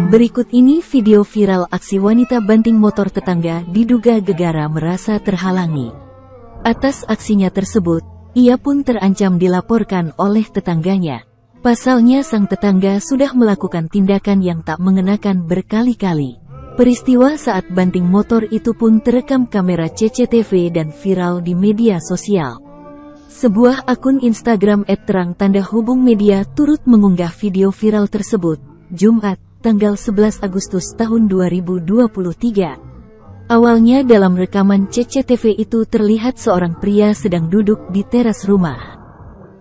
Berikut ini video viral aksi wanita banting motor tetangga diduga gegara merasa terhalangi. Atas aksinya tersebut, ia pun terancam dilaporkan oleh tetangganya. Pasalnya sang tetangga sudah melakukan tindakan yang tak mengenakan berkali-kali. Peristiwa saat banting motor itu pun terekam kamera CCTV dan viral di media sosial. Sebuah akun Instagram @terang_media turut mengunggah video viral tersebut, Jumat, tanggal 11 Agustus tahun 2023. Awalnya dalam rekaman CCTV itu terlihat seorang pria sedang duduk di teras rumah.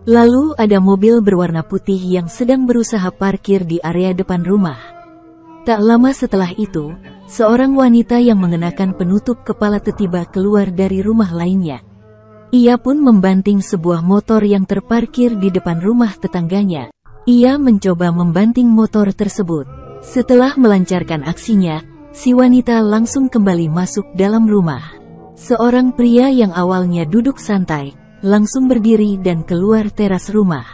Lalu ada mobil berwarna putih yang sedang berusaha parkir di area depan rumah. Tak lama setelah itu, seorang wanita yang mengenakan penutup kepala tiba keluar dari rumah lainnya. Ia pun membanting sebuah motor yang terparkir di depan rumah tetangganya. Ia mencoba membanting motor tersebut. Setelah melancarkan aksinya, si wanita langsung kembali masuk dalam rumah. Seorang pria yang awalnya duduk santai, langsung berdiri dan keluar teras rumah.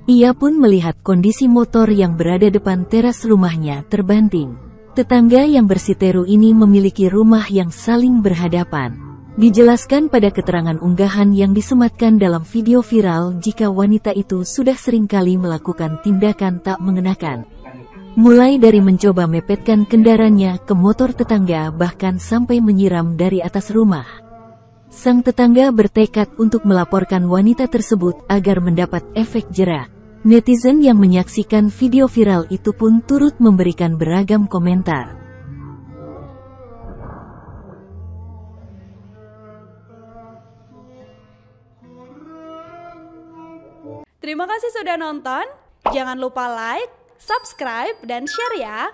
Ia pun melihat kondisi motor yang berada depan teras rumahnya terbanting. Tetangga yang bersiteru ini memiliki rumah yang saling berhadapan. Dijelaskan pada keterangan unggahan yang disematkan dalam video viral jika wanita itu sudah seringkali melakukan tindakan tak mengenakan. Mulai dari mencoba mepetkan kendaraannya ke motor tetangga bahkan sampai menyiram dari atas rumah. Sang tetangga bertekad untuk melaporkan wanita tersebut agar mendapat efek jera. Netizen yang menyaksikan video viral itu pun turut memberikan beragam komentar. Terima kasih sudah nonton. Jangan lupa like, subscribe, dan share ya.